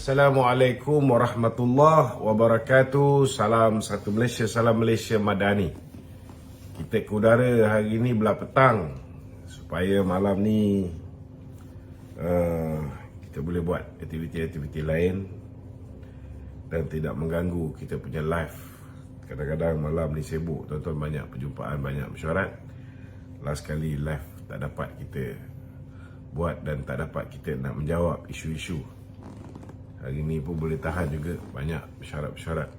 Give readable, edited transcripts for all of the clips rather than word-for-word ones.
Assalamualaikum warahmatullahi wabarakatuh. Salam satu Malaysia, salam Malaysia Madani. Kita ke udara hari ni belah petang supaya malam ni kita boleh buat aktiviti-aktiviti lain dan tidak mengganggu kita punya live. Kadang-kadang malam ni sibuk, tuan-tuan, banyak perjumpaan, banyak mesyuarat. Last kali live tak dapat kita buat dan tak dapat kita nak menjawab isu-isu. Hari ni pun boleh tahan juga, banyak syarat-syarat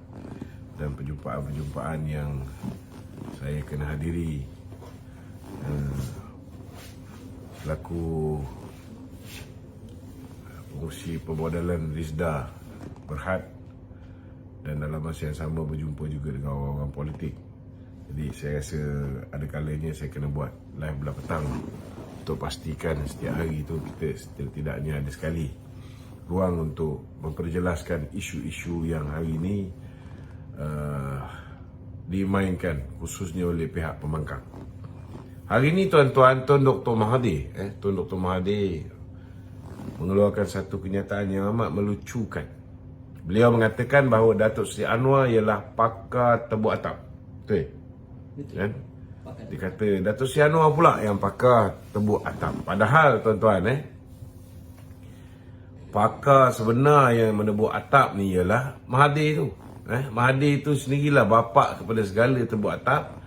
dan perjumpaan-perjumpaan yang saya kena hadiri selaku pengurusi permodalan Rizda Berhad, dan dalam masa yang sama berjumpa juga dengan orang-orang politik. Jadi saya rasa ada kalanya saya kena buat live belah petang untuk pastikan setiap hari tu kita setidaknya ada sekali ruang untuk memperjelaskan isu-isu yang hari ini dimainkan khususnya oleh pihak pembangkang. Hari ini tuan-tuan, Tun Dr. Mahathir mengeluarkan satu kenyataan yang amat melucukan. Beliau mengatakan bahawa Datuk Seri Anwar ialah pakar tebuk atap. Betul? Kan? Dia kata Datuk Seri Anwar pula yang pakar tebuk atap. Padahal tuan-tuan, pakar sebenar yang menebuk atap ni ialah Mahathir tu. Mahathir tu sendirilah bapa kepada segala tebuk atap,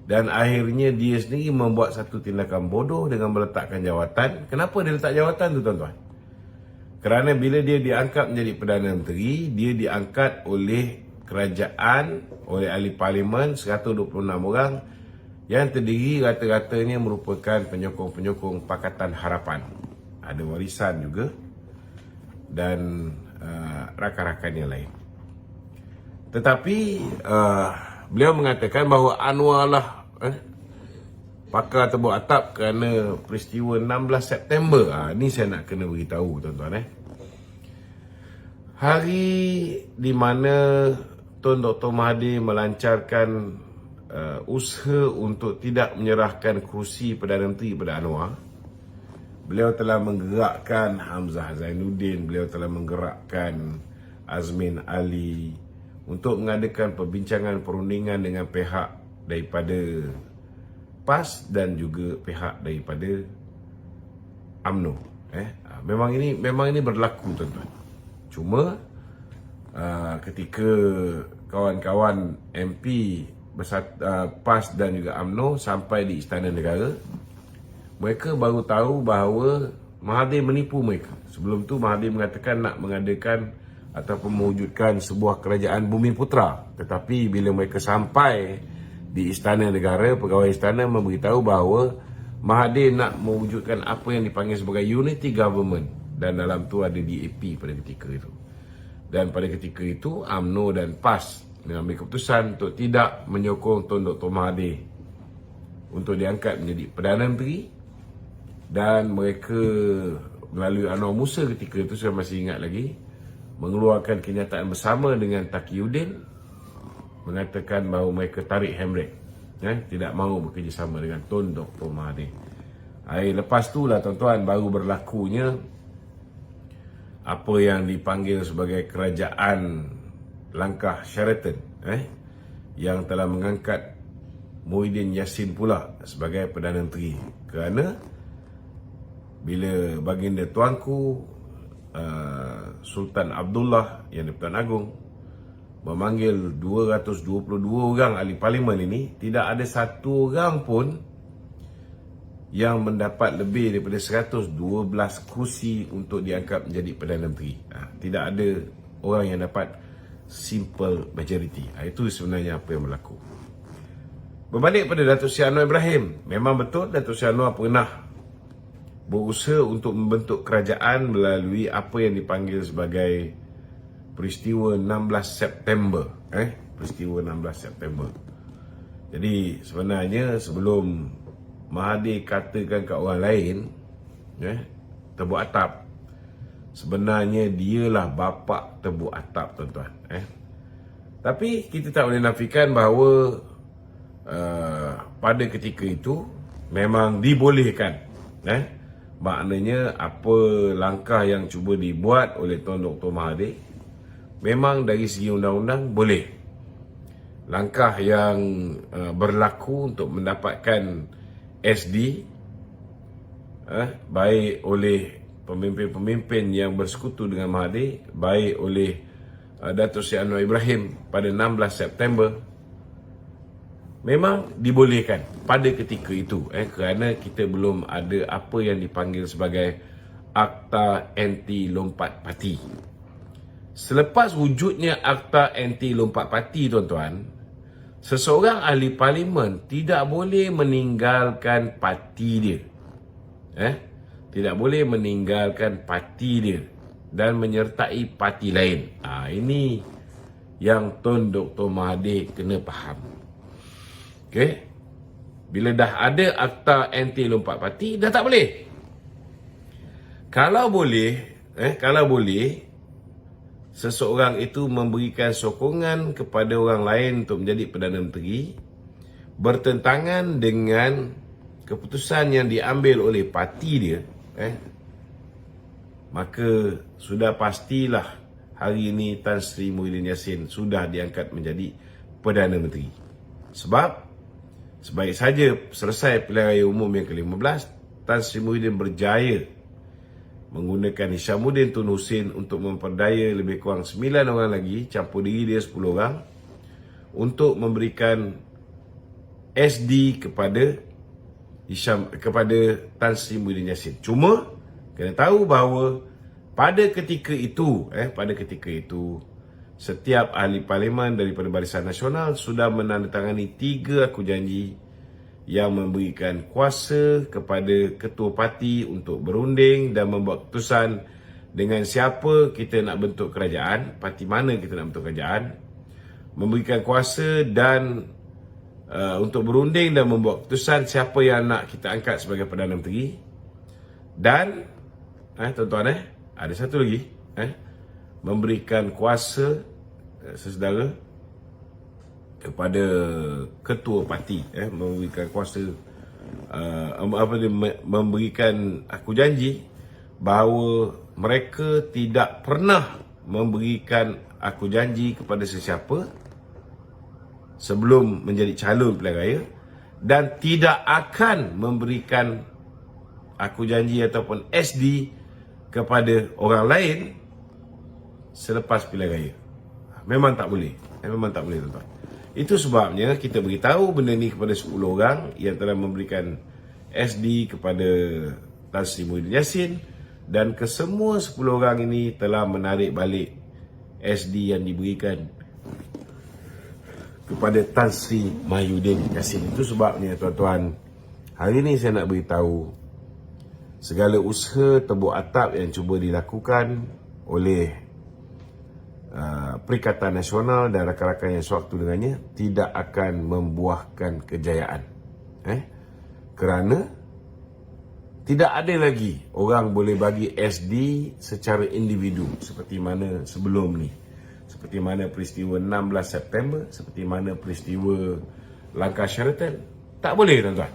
dan akhirnya dia sendiri membuat satu tindakan bodoh dengan meletakkan jawatan. Kenapa dia letak jawatan tu, tuan-tuan? Kerana bila dia diangkat menjadi Perdana Menteri, dia diangkat oleh kerajaan, oleh ahli parlimen 126 orang yang terdiri rata-ratanya merupakan penyokong-penyokong Pakatan Harapan. Ada warisan juga dan rakan-rakan yang lain. Tetapi beliau mengatakan bahawa Anwar lah pakar tebuk atap kerana peristiwa 16 September. Ni saya nak kena beritahu, tuan-tuan. Hari di mana Tun Dr. Mahathir melancarkan usaha untuk tidak menyerahkan kerusi Perdana Menteri kepada Anwar, beliau telah menggerakkan Hamzah Zainuddin, beliau telah menggerakkan Azmin Ali untuk mengadakan perbincangan perundingan dengan pihak daripada PAS dan juga pihak daripada UMNO. Memang ini berlaku, tuan-tuan. Cuma ketika kawan-kawan MP PAS dan juga UMNO sampai di Istana Negara, mereka baru tahu bahawa Mahathir menipu mereka. Sebelum tu Mahathir mengatakan nak mengadakan ataupun mewujudkan sebuah kerajaan Bumi Putera. Tetapi bila mereka sampai di Istana Negara, pegawai istana memberitahu bahawa Mahathir nak mewujudkan apa yang dipanggil sebagai Unity Government, dan dalam tu ada DAP pada ketika itu. Dan pada ketika itu UMNO dan PAS mengambil keputusan untuk tidak menyokong Tun Dr. Mahathir untuk diangkat menjadi Perdana Menteri. Dan mereka melalui Anwar Musa ketika itu, saya masih ingat lagi, mengeluarkan kenyataan bersama dengan Taqiyuddin mengatakan bahawa mereka tarik handbrake, tidak mahu bekerjasama dengan Tun Dr. Mahathir. Lepas tu lah, tuan-tuan, baru berlakunya apa yang dipanggil sebagai kerajaan langkah Sheraton, yang telah mengangkat Muhyiddin Yassin pula sebagai Perdana Menteri. Kerana bila baginda tuanku Sultan Abdullah yang di-Pertuan Agong memanggil 222 orang ahli parlimen ini, tidak ada satu orang pun yang mendapat lebih daripada 112 kursi untuk diangkat menjadi Perdana Menteri. Tidak ada orang yang dapat simple majority. Itu sebenarnya apa yang berlaku. Berbalik pada Datuk Seri Anwar Ibrahim, memang betul Datuk Seri Anwar pernah berusaha untuk membentuk kerajaan melalui apa yang dipanggil sebagai peristiwa 16 September. Peristiwa 16 September. Jadi sebenarnya sebelum Mahathir katakan kat orang lain tebuk atap, sebenarnya dialah bapa tebuk atap, tuan-tuan. Tapi kita tak boleh nafikan bahawa pada ketika itu memang dibolehkan Maknanya apa langkah yang cuba dibuat oleh Tuan Dr. Mahathir memang dari segi undang-undang boleh. Langkah yang berlaku untuk mendapatkan SD baik oleh pemimpin-pemimpin yang bersekutu dengan Mahathir, baik oleh Datuk Seri Anwar Ibrahim pada 16 September, memang dibolehkan pada ketika itu kerana kita belum ada apa yang dipanggil sebagai Akta Anti Lompat Parti. Selepas wujudnya Akta Anti Lompat Parti, tuan-tuan, seseorang ahli parlimen tidak boleh meninggalkan parti dia. Tidak boleh meninggalkan parti dia dan menyertai parti lain. Ini yang Tun Dr. Mahathir kena faham. Okey. Bila dah ada Akta Anti Lompat Parti, dah tak boleh. Kalau boleh seseorang itu memberikan sokongan kepada orang lain untuk menjadi Perdana Menteri bertentangan dengan keputusan yang diambil oleh parti dia, maka sudah pastilah hari ini Tan Sri Muhyiddin Yassin sudah diangkat menjadi Perdana Menteri. Sebab sebaik saja selesai pilihan raya umum yang ke-15, Tan Sri Muhyiddin berjaya menggunakan Hishamuddin Tun Hussein untuk memperdaya lebih kurang 9 orang lagi, campur diri dia 10 orang, untuk memberikan SD kepada Tan Sri Muhyiddin Yassin. Cuma kena tahu bahawa pada ketika itu setiap ahli parlimen daripada Barisan Nasional sudah menandatangani 3 aku janji yang memberikan kuasa kepada ketua parti untuk berunding dan membuat keputusan dengan siapa kita nak bentuk kerajaan, parti mana kita nak bentuk kerajaan, memberikan kuasa dan untuk berunding dan membuat keputusan siapa yang nak kita angkat sebagai Perdana Menteri. Dan tuan-tuan, ada satu lagi, memberikan kuasa sesedara kepada ketua parti, memberikan kuasa memberikan aku janji bahawa mereka tidak pernah memberikan aku janji kepada sesiapa sebelum menjadi calon pilihan raya dan tidak akan memberikan aku janji ataupun SD kepada orang lain selepas pilihan raya. Memang tak boleh. Memang tak boleh, tuan-tuan. Itu sebabnya kita beritahu benda ni kepada 10 orang yang telah memberikan SD kepada Tan Sri Muhyiddin Yassin, dan kesemua 10 orang ini telah menarik balik SD yang diberikan kepada Tan Sri Muhyiddin Yassin. Itu sebabnya, tuan-tuan, hari ini saya nak beritahu segala usaha tebuk atap yang cuba dilakukan oleh Perikatan Nasional dan rakan-rakan yang sewaktu dengannya tidak akan membuahkan kejayaan. Kerana tidak ada lagi orang boleh bagi SD secara individu seperti mana sebelum ni. Seperti mana peristiwa 16 September, seperti mana peristiwa Langkah Sheraton. Tak boleh, tuan-tuan.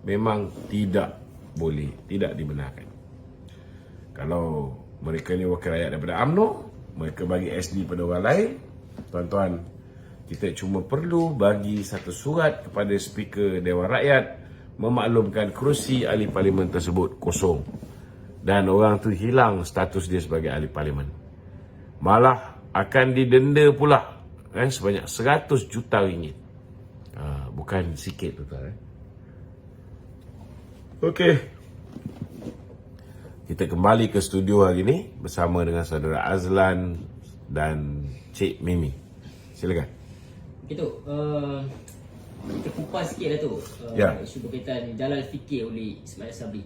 Memang tidak boleh, tidak dibenarkan. Kalau mereka ni wakil rakyat daripada UMNO, mereka bagi SD pada orang lain, tuan-tuan, kita cuma perlu bagi satu surat kepada Speaker Dewan Rakyat memaklumkan kerusi ahli parlimen tersebut kosong dan orang tu hilang status dia sebagai ahli parlimen. Malah akan didenda pula sebanyak 100 juta ringgit. Bukan sikit, tuan-tuan. Okey. Kita kembali ke studio hari ini bersama dengan saudara Azlan dan Cik Mimi. Silakan. Itu kita kupas sikit lah tu isu berkaitan jalan fikir oleh Ismail Sabri.